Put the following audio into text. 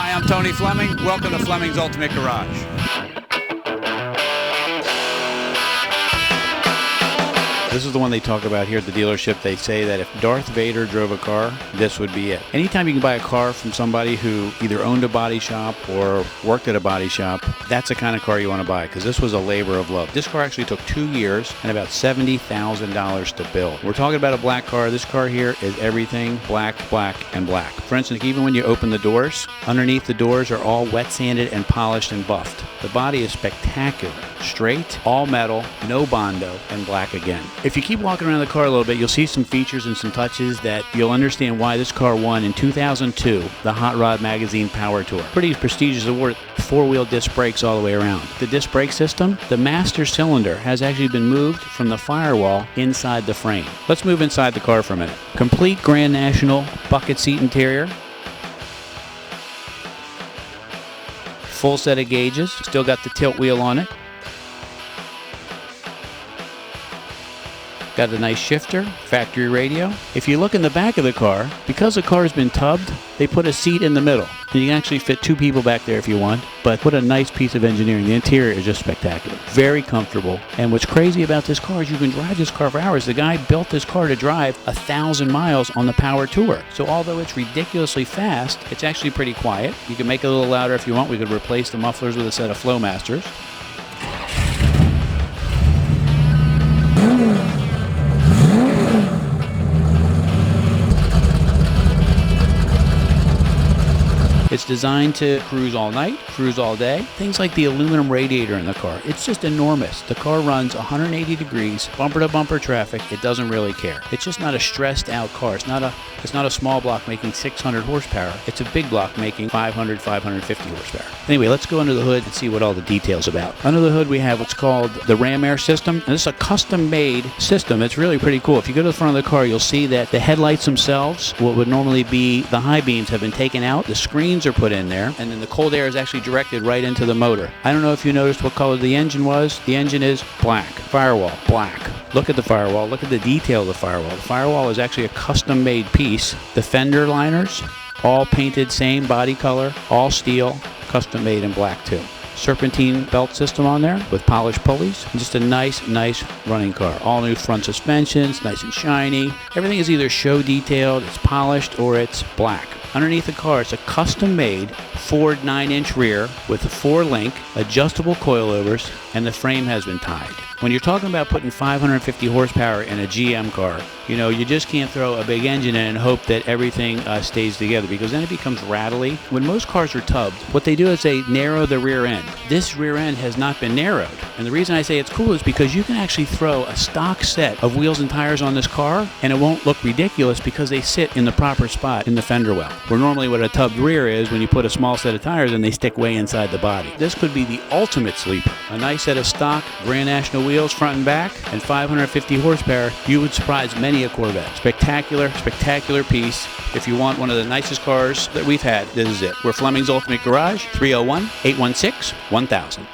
Hi, I'm Tony Fleming. Welcome to Fleming's Ultimate Garage. This is the one they talk about here at the dealership. They say that if Darth Vader drove a car, this would be it. Anytime you can buy a car from somebody who either owned a body shop or worked at a body shop, that's the kind of car you want to buy, because this was a labor of love. This car actually took 2 years and about $70,000 to build. We're talking about a black car. This car here is everything black, black, and black. For instance, even when you open the doors, underneath the doors are all wet sanded and polished and buffed. The body is spectacular. Straight, all metal, no Bondo, and black again. If you keep walking around the car a little bit, you'll see some features and some touches that you'll understand why this car won in 2002 the Hot Rod Magazine Power Tour. Pretty prestigious award. 4-wheel disc brakes all the way around. The disc brake system, the master cylinder has actually been moved from the firewall inside the frame. Let's move inside the car for a minute. Complete Grand National bucket seat interior. Full set of gauges. Still got the tilt wheel on it. Got a nice shifter, factory radio. If you look in the back of the car, because the car has been tubbed, they put a seat in the middle. And you can actually fit 2 people back there if you want, but what a nice piece of engineering. The interior is just spectacular. Very comfortable. And what's crazy about this car is you can drive this car for hours. The guy built this car to drive 1,000 miles on the Power Tour. So although it's ridiculously fast, it's actually pretty quiet. You can make it a little louder if you want. We could replace the mufflers with a set of Flowmasters. It's designed to cruise all night, cruise all day. Things like the aluminum radiator in the car. It's just enormous. The car runs 180 degrees, bumper to bumper traffic. It doesn't really care. It's just not a stressed out car. It's not a small block making 600 horsepower. It's a big block making 500, 550 horsepower. Anyway, let's go under the hood and see what all the details about. Under the hood we have what's called the ram air system. And this is a custom made system. It's really pretty cool. If you go to the front of the car, you'll see that the headlights themselves, what would normally be the high beams, have been taken out. The screens are put in there, and then the cold air is actually directed right into the motor. I don't know if you noticed what color the engine was. The engine is black. Firewall, black. Look at the firewall. Look at the detail of the firewall. The firewall is actually a custom-made piece. The fender liners, all painted same body color, all steel, custom-made in black too. Serpentine belt system on there with polished pulleys. Just a nice running car. All new front suspensions, nice and shiny. Everything is either show detailed, it's polished, or it's black. Underneath the car, it's a custom-made Ford 9-inch rear with a 4-link, adjustable coilovers, and the frame has been tied. When you're talking about putting 550 horsepower in a GM car, you know, you just can't throw a big engine in and hope that everything stays together, because then it becomes rattly. When most cars are tubbed, what they do is they narrow the rear end. This rear end has not been narrowed. And the reason I say it's cool is because you can actually throw a stock set of wheels and tires on this car and it won't look ridiculous because they sit in the proper spot in the fender well. Where normally what a tubbed rear is, when you put a small set of tires in, they stick way inside the body. This could be the ultimate sleeper. A nice set of stock Grand National wheels front and back and 550 horsepower. You would surprise many a Corvette. Spectacular piece. If you want one of the nicest cars that we've had, this is it. We're Fleming's Ultimate Garage, 301-816-1000.